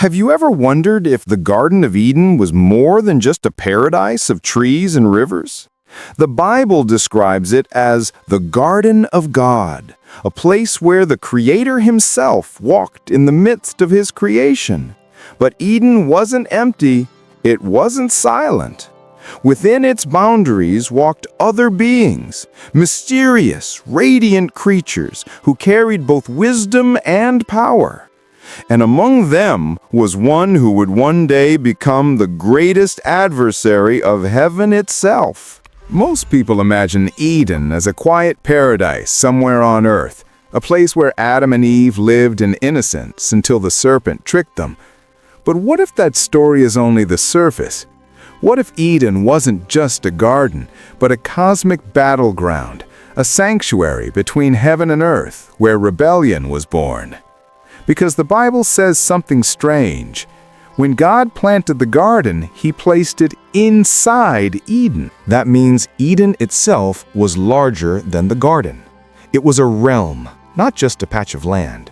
Have you ever wondered if the Garden of Eden was more than just a paradise of trees and rivers? The Bible describes it as the Garden of God, a place where the Creator himself walked in the midst of his creation. But Eden wasn't empty, it wasn't silent. Within its boundaries walked other beings, mysterious, radiant creatures who carried both wisdom and power. And among them was one who would one day become the greatest adversary of heaven itself. Most people imagine Eden as a quiet paradise somewhere on earth, a place where Adam and Eve lived in innocence until the serpent tricked them. But what if that story is only the surface? What if Eden wasn't just a garden, but a cosmic battleground, a sanctuary between heaven and earth where rebellion was born? Because the Bible says something strange. When God planted the garden, he placed it inside Eden. That means Eden itself was larger than the garden. It was a realm, not just a patch of land.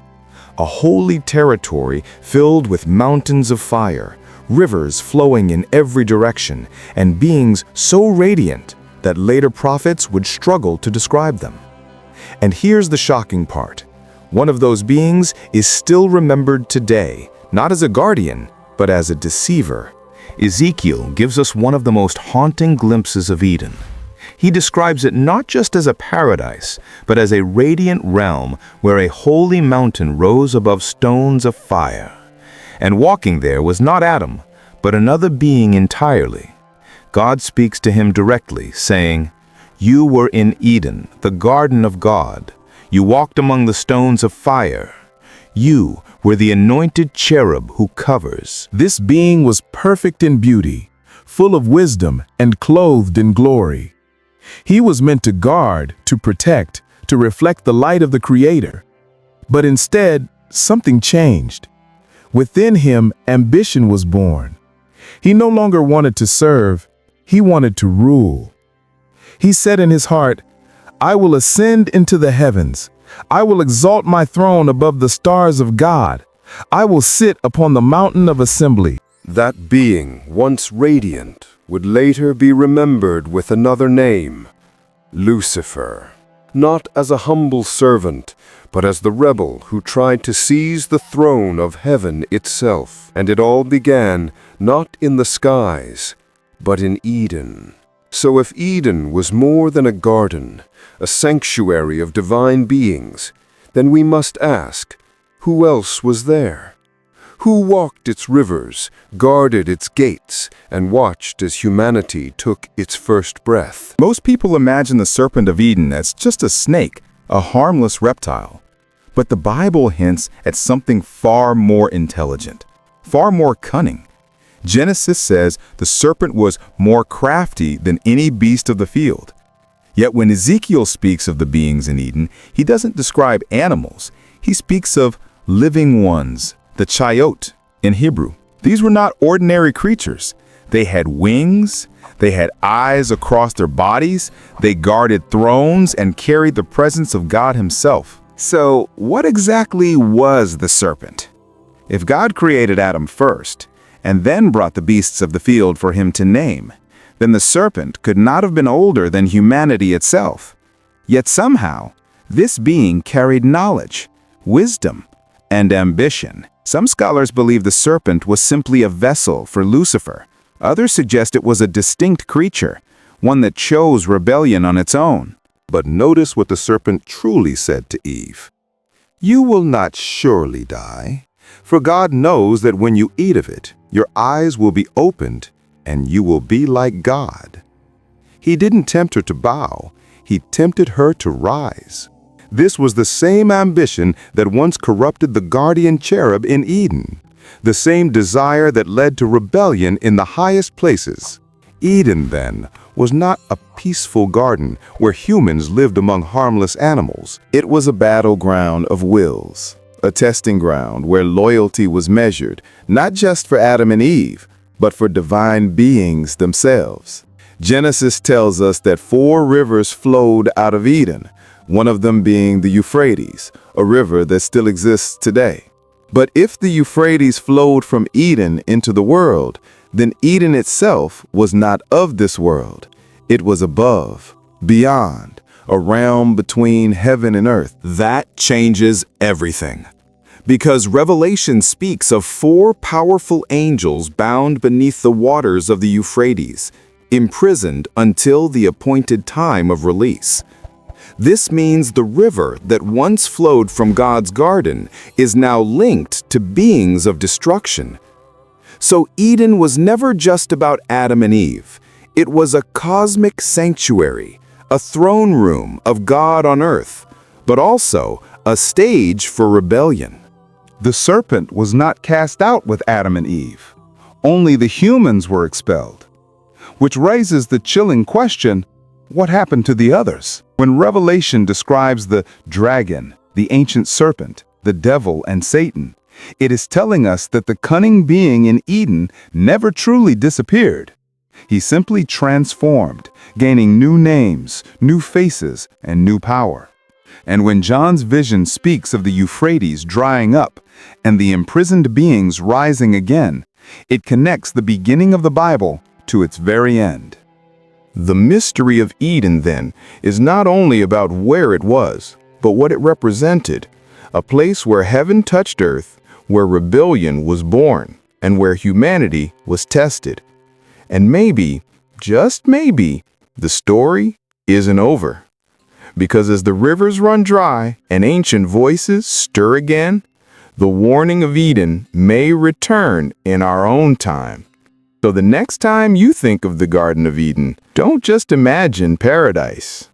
A holy territory filled with mountains of fire, rivers flowing in every direction, and beings so radiant that later prophets would struggle to describe them. And here's the shocking part. One of those beings is still remembered today, not as a guardian, but as a deceiver. Ezekiel gives us one of the most haunting glimpses of Eden. He describes it not just as a paradise, but as a radiant realm where a holy mountain rose above stones of fire. And walking there was not Adam, but another being entirely. God speaks to him directly, saying, "You were in Eden, the garden of God. You walked among the stones of fire. You were the anointed cherub who covers." This being was perfect in beauty, full of wisdom, and clothed in glory. He was meant to guard, to protect, to reflect the light of the Creator. But instead, something changed. Within him, ambition was born. He no longer wanted to serve, he wanted to rule. He said in his heart, "I will ascend into the heavens. I will exalt my throne above the stars of God. I will sit upon the mountain of assembly." That being, once radiant, would later be remembered with another name, Lucifer. Not as a humble servant, but as the rebel who tried to seize the throne of heaven itself. And it all began not in the skies, but in Eden. So if Eden was more than a garden, a sanctuary of divine beings, then we must ask, who else was there? Who walked its rivers, guarded its gates, and watched as humanity took its first breath? Most people imagine the serpent of Eden as just a snake, a harmless reptile. But the Bible hints at something far more intelligent, far more cunning. Genesis says the serpent was more crafty than any beast of the field. Yet when Ezekiel speaks of the beings in Eden, he doesn't describe animals. He speaks of living ones, the chayot in Hebrew. These were not ordinary creatures. They had wings, they had eyes across their bodies, they guarded thrones and carried the presence of God himself. So what exactly was the serpent? If God created Adam first, and then brought the beasts of the field for him to name, then the serpent could not have been older than humanity itself. Yet somehow, this being carried knowledge, wisdom, and ambition. Some scholars believe the serpent was simply a vessel for Lucifer. Others suggest it was a distinct creature, one that chose rebellion on its own. But notice what the serpent truly said to Eve. "You will not surely die, for God knows that when you eat of it, your eyes will be opened, and you will be like God." He didn't tempt her to bow, he tempted her to rise. This was the same ambition that once corrupted the guardian cherub in Eden, the same desire that led to rebellion in the highest places. Eden, then, was not a peaceful garden where humans lived among harmless animals. It was a battleground of wills, a testing ground where loyalty was measured, not just for Adam and Eve, but for divine beings themselves. Genesis tells us that 4 rivers flowed out of Eden, one of them being the Euphrates, a river that still exists today. But if the Euphrates flowed from Eden into the world, then Eden itself was not of this world. It was above, beyond, a realm between heaven and earth. That changes everything. Because Revelation speaks of 4 powerful angels bound beneath the waters of the Euphrates, imprisoned until the appointed time of release. This means the river that once flowed from God's garden is now linked to beings of destruction. So Eden was never just about Adam and Eve. It was a cosmic sanctuary, a throne room of God on earth, but also a stage for rebellion. The serpent was not cast out with Adam and Eve. Only the humans were expelled. Which raises the chilling question, what happened to the others? When Revelation describes the dragon, the ancient serpent, the devil, and Satan, it is telling us that the cunning being in Eden never truly disappeared. He simply transformed, gaining new names, new faces, and new power. And when John's vision speaks of the Euphrates drying up and the imprisoned beings rising again, it connects the beginning of the Bible to its very end. The mystery of Eden, then, is not only about where it was, but what it represented, a place where heaven touched earth, where rebellion was born, and where humanity was tested. And maybe, just maybe, the story isn't over. Because as the rivers run dry and ancient voices stir again, the warning of Eden may return in our own time. So the next time you think of the Garden of Eden, don't just imagine paradise.